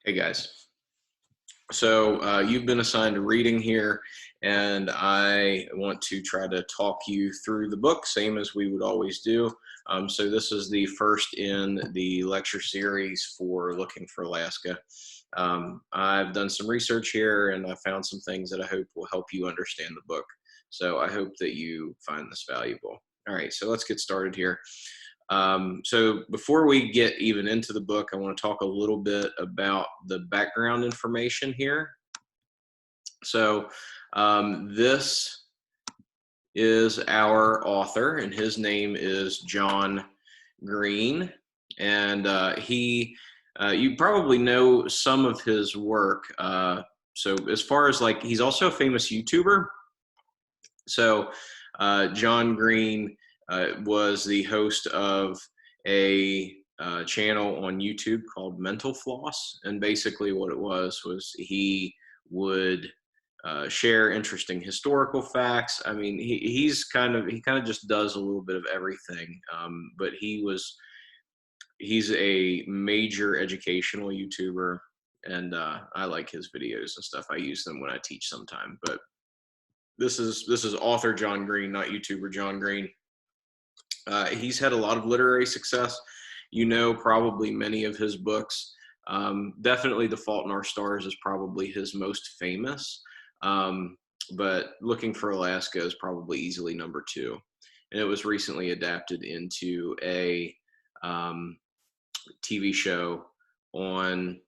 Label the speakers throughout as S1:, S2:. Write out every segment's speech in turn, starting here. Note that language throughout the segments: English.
S1: Hey guys. So you've been assigned a reading here, and I want to try to talk you through the book, same as we would always do. So this is the first in the lecture series for Looking for Alaska. I've done some research here, and I found some things that I hope will help you understand the book. So I hope that you find this valuable. All right, so let's get started here. So before we get even into the book, I want to talk a little bit about the background information here. So this is our author, and his name is John Green, and you probably know some of his work. So as far as like, he's also a famous YouTuber. So John Green was the host of a channel on YouTube called Mental Floss, and basically what it was he would share interesting historical facts. I mean, he kind of just does a little bit of everything, but he's a major educational YouTuber, and I like his videos and stuff. I use them when I teach sometime, but this is author John Green, not YouTuber John Green. He's had a lot of literary success. You know, probably many of his books. Definitely The Fault in Our Stars is probably his most famous. But Looking for Alaska is probably easily number two. And it was recently adapted into a TV show on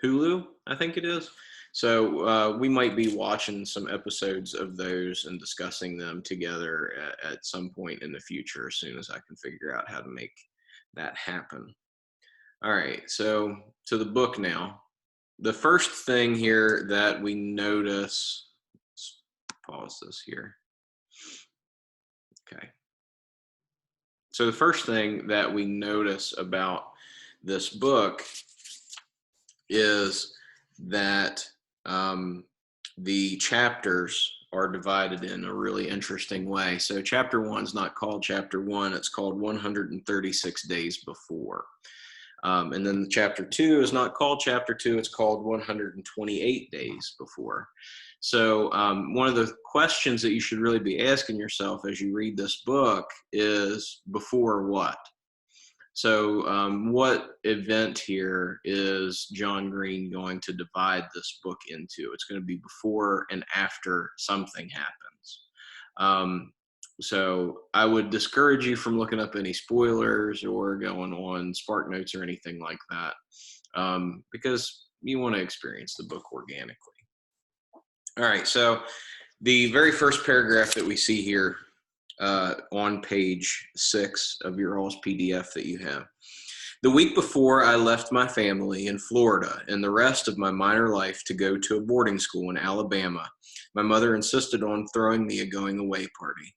S1: Hulu, I think it is. So we might be watching some episodes of those and discussing them together at some point in the future, as soon as I can figure out how to make that happen. All right, so to the book now. The first thing here that we notice, let's pause this here. Okay. So the first thing that we notice about this book is that the chapters are divided in a really interesting way. So chapter one's not called chapter one, it's called 136 Days Before. And then chapter two is not called chapter two, it's called 128 Days Before. So one of the questions that you should really be asking yourself as you read this book is, before what? So what event here is John Green going to divide this book into? It's going to be before and after something happens. So I would discourage you from looking up any spoilers or going on SparkNotes or anything like that, because you want to experience the book organically. All right, so the very first paragraph that we see here on page 6 of your all's PDF that you have. The week before, I left my family in Florida and the rest of my minor life to go to a boarding school in Alabama. My mother insisted on throwing me a going away party.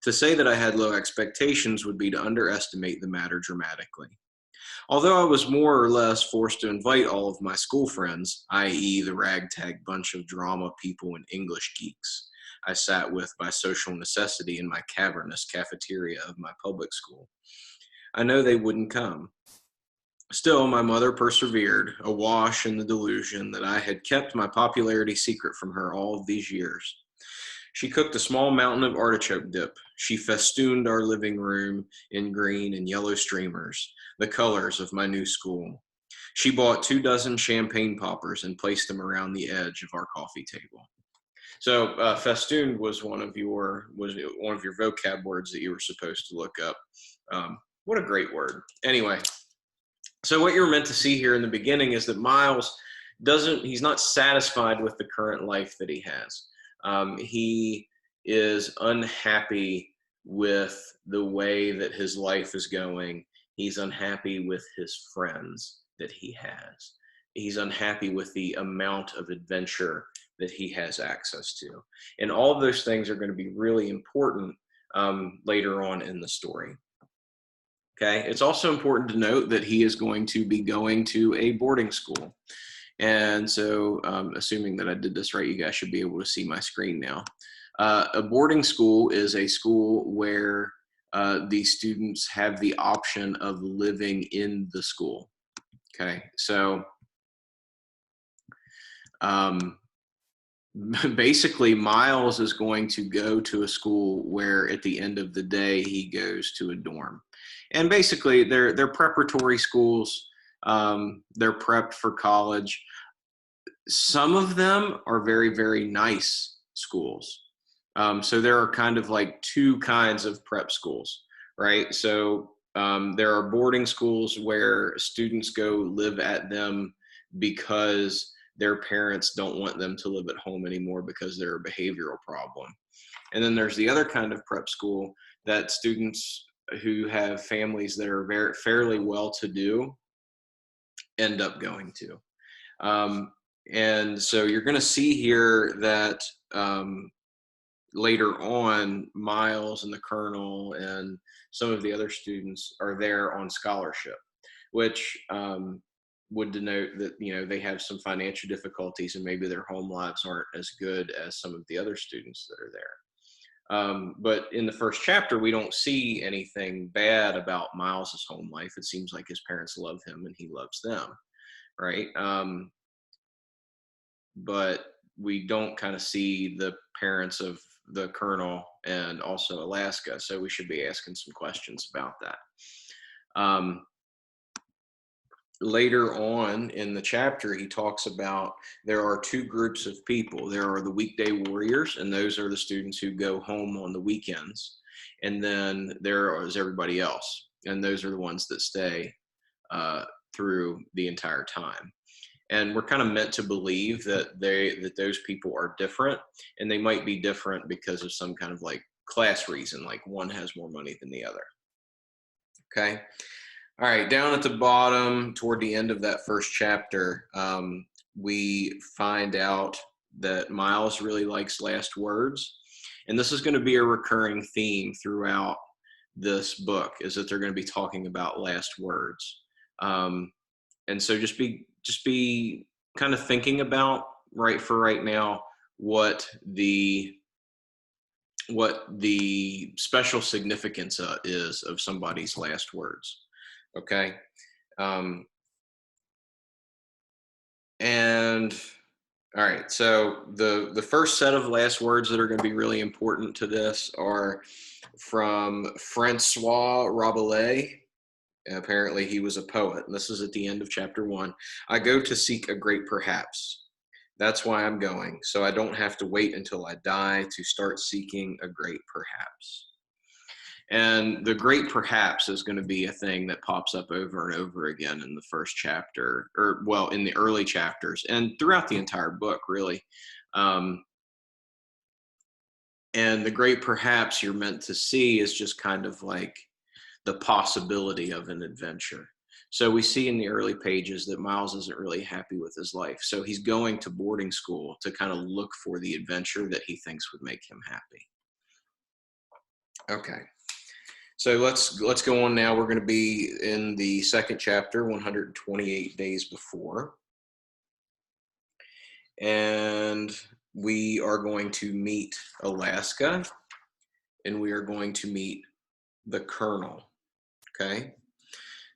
S1: To say that I had low expectations would be to underestimate the matter dramatically. Although I was more or less forced to invite all of my school friends, i.e., the ragtag bunch of drama people and English geeks I sat with by social necessity in my cavernous cafeteria of my public school, I know they wouldn't come. Still, my mother persevered, awash in the delusion that I had kept my popularity secret from her all of these years. She cooked a small mountain of artichoke dip. She festooned our living room in green and yellow streamers, the colors of my new school. She bought 24 champagne poppers and placed them around the edge of our coffee table. So festooned was one of your vocab words that you were supposed to look up. What a great word. Anyway, so what you're meant to see here in the beginning is that Miles he's not satisfied with the current life that he has. He is unhappy with the way that his life is going. He's unhappy with his friends that he has. He's unhappy with the amount of adventure that he has access to. And all of those things are going to be really important later on in the story. Okay, it's also important to note that he is going to be going to a boarding school. And so, assuming that I did this right, you guys should be able to see my screen now. A boarding school is a school where the students have the option of living in the school. Okay, so basically Miles is going to go to a school where at the end of the day he goes to a dorm, and basically they're preparatory schools. They're prepped for college. Some of them are very, very nice schools. So there are kind of like two kinds of prep schools, right? So there are boarding schools where students go live at them because their parents don't want them to live at home anymore because they're a behavioral problem. And then there's the other kind of prep school that students who have families that are very fairly well to do end up going to. And so you're going to see here that later on, Miles and the Colonel and some of the other students are there on scholarship, which would denote that, you know, they have some financial difficulties and maybe their home lives aren't as good as some of the other students that are there. But in the first chapter, we don't see anything bad about Miles's home life. It seems like his parents love him and he loves them, right? But we don't kind of see the parents of the Colonel and also Alaska, so we should be asking some questions about that. Later on in the chapter, he talks about there are two groups of people. There are the weekday warriors, and those are the students who go home on the weekends. And then there is everybody else, and those are the ones that stay through the entire time. And we're kind of meant to believe that those people are different, and they might be different because of some kind of like class reason, like one has more money than the other. Okay. All right, down at the bottom, toward the end of that first chapter, we find out that Miles really likes last words. And this is going to be a recurring theme throughout this book, is that they're going to be talking about last words. And so just be kind of thinking about right now what the special significance is of somebody's last words. Okay. And all right, so the first set of last words that are going to be really important to this are from Francois Rabelais. Apparently he was a poet, and this is at the end of chapter 1. I go to seek a great perhaps. That's why I'm going, so I don't have to wait until I die to start seeking a great perhaps. And the great perhaps is going to be a thing that pops up over and over again in the first chapter, or well, in the early chapters and throughout the entire book, really. And the great perhaps you're meant to see is just kind of like the possibility of an adventure. So we see in the early pages that Miles isn't really happy with his life. So he's going to boarding school to kind of look for the adventure that he thinks would make him happy. Okay. So let's go on now. We're going to be in the second chapter, 128 days before. And we are going to meet Alaska, and we are going to meet the Colonel. Okay.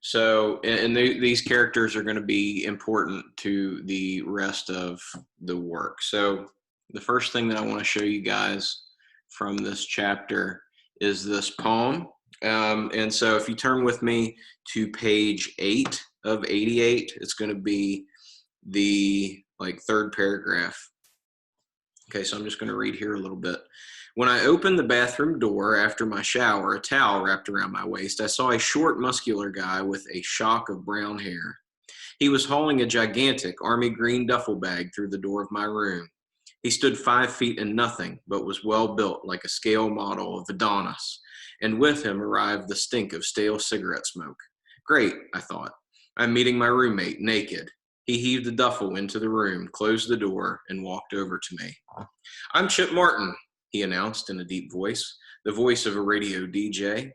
S1: So, and these characters are going to be important to the rest of the work. So the first thing that I want to show you guys from this chapter is this poem. And so if you turn with me to page 8 of 88, it's going to be the third paragraph. Okay, so I'm just going to read here a little bit. When I opened the bathroom door after my shower, a towel wrapped around my waist, I saw a short, muscular guy with a shock of brown hair. He was hauling a gigantic army green duffel bag through the door of my room. He stood 5 feet and nothing, but was well built like a scale model of Adonis, and with him arrived the stink of stale cigarette smoke. Great, I thought. I'm meeting my roommate, naked. He heaved the duffel into the room, closed the door, and walked over to me. I'm Chip Martin, he announced in a deep voice, the voice of a radio DJ.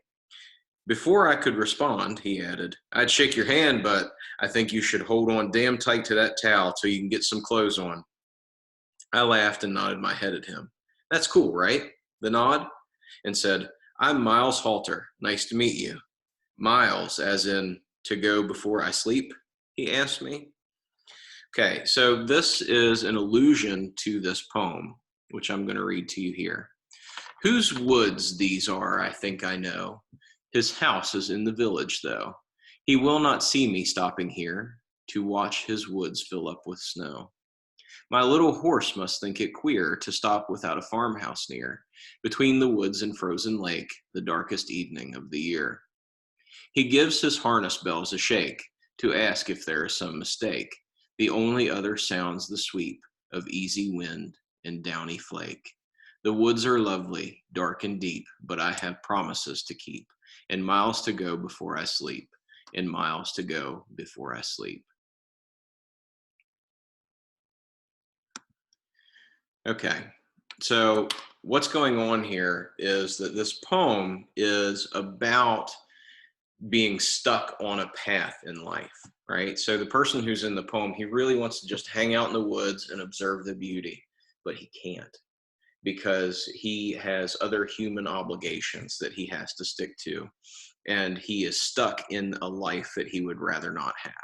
S1: Before I could respond, he added, I'd shake your hand, but I think you should hold on damn tight to that towel till you can get some clothes on. I laughed and nodded my head at him. That's cool, right? The nod, and said, I'm Miles Halter. Nice to meet you. Miles, as in to go before I sleep? he asked me. Okay, so this is an allusion to this poem, which I'm going to read to you here. Whose woods these are, I think I know. His house is in the village, though. He will not see me stopping here to watch his woods fill up with snow. My little horse must think it queer to stop without a farmhouse near, between the woods and frozen lake, the darkest evening of the year. He gives his harness bells a shake to ask if there is some mistake. The only other sounds the sweep of easy wind and downy flake. The woods are lovely, dark and deep, but I have promises to keep, and miles to go before I sleep, and miles to go before I sleep. Okay, so what's going on here is that this poem is about being stuck on a path in life, right? So the person who's in the poem, he really wants to just hang out in the woods and observe the beauty, but he can't because he has other human obligations that he has to stick to. And he is stuck in a life that he would rather not have,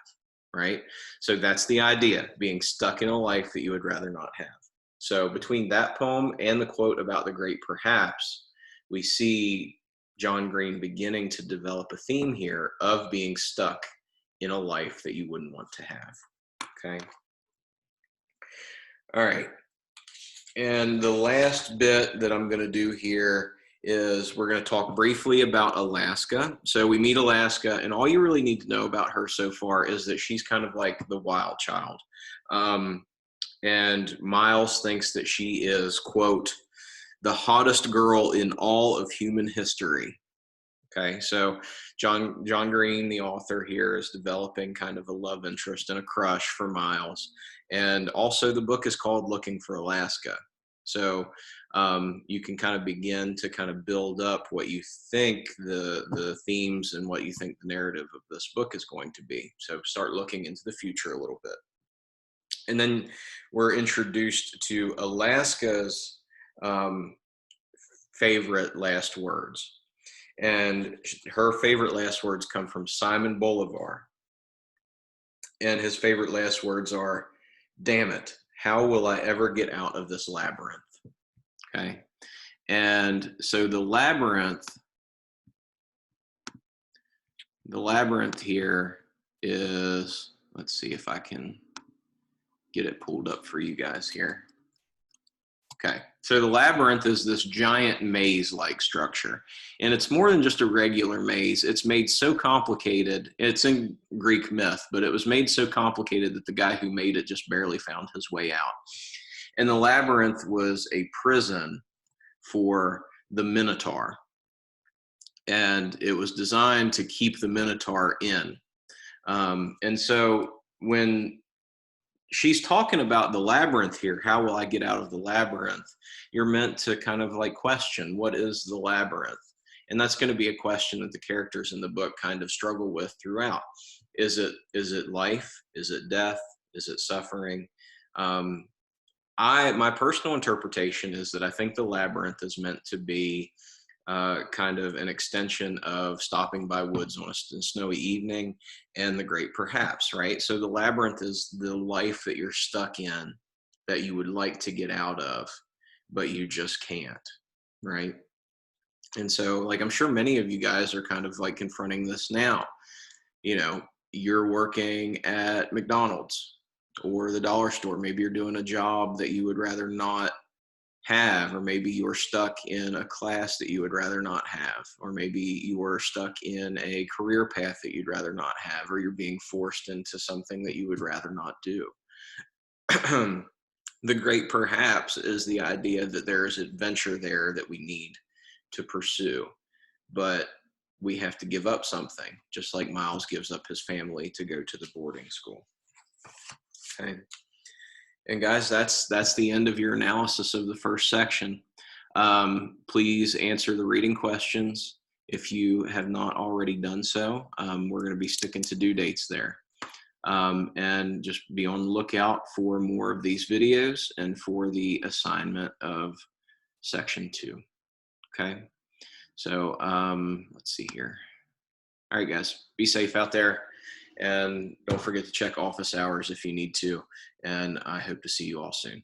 S1: right? So that's the idea, being stuck in a life that you would rather not have. So between that poem and the quote about the great perhaps, we see John Green beginning to develop a theme here of being stuck in a life that you wouldn't want to have. Okay. All right. And the last bit that I'm going to do here is we're going to talk briefly about Alaska. So we meet Alaska, and all you really need to know about her so far is that she's kind of like the wild child. And Miles thinks that she is, quote, the hottest girl in all of human history. Okay, so John Green, the author here, is developing kind of a love interest and a crush for Miles. And also the book is called Looking for Alaska. So you can kind of begin to kind of build up what you think the themes and what you think the narrative of this book is going to be. So start looking into the future a little bit. And then we're introduced to Alaska's favorite last words. And her favorite last words come from Simon Bolivar. And his favorite last words are, damn it, how will I ever get out of this labyrinth? Okay. And so the labyrinth here is, let's see if I can get it pulled up for you guys here. Okay, so the labyrinth is this giant maze-like structure, and it's more than just a regular maze. It's made so complicated. It's in Greek myth, but it was made so complicated that the guy who made it just barely found his way out. And the labyrinth was a prison for the Minotaur, and it was designed to keep the Minotaur in. And so when she's talking about the labyrinth here, how will I get out of the labyrinth? You're meant to kind of like question, what is the labyrinth? And that's going to be a question that the characters in the book kind of struggle with throughout. Is it life? Is it death? Is it suffering? My personal interpretation is that I think the labyrinth is meant to be kind of an extension of stopping by woods on a snowy evening and the great perhaps, right? So the labyrinth is the life that you're stuck in that you would like to get out of, but you just can't, right? And so, like, I'm sure many of you guys are kind of like confronting this now. You know, you're working at McDonald's or the dollar store. Maybe you're doing a job that you would rather not have, or maybe you're stuck in a class that you would rather not have, or maybe you are stuck in a career path that you'd rather not have, or you're being forced into something that you would rather not do. The great perhaps is the idea that there is adventure there that we need to pursue, but we have to give up something, just like Miles gives up his family to go to the boarding school. Okay. And guys, that's the end of your analysis of the first section. Please answer the reading questions if you have not already done so. We're going to be sticking to due dates there. And just be on the lookout for more of these videos and for the assignment of section 2. Okay, so let's see here. All right, guys, be safe out there. And don't forget to check office hours if you need to. And I hope to see you all soon.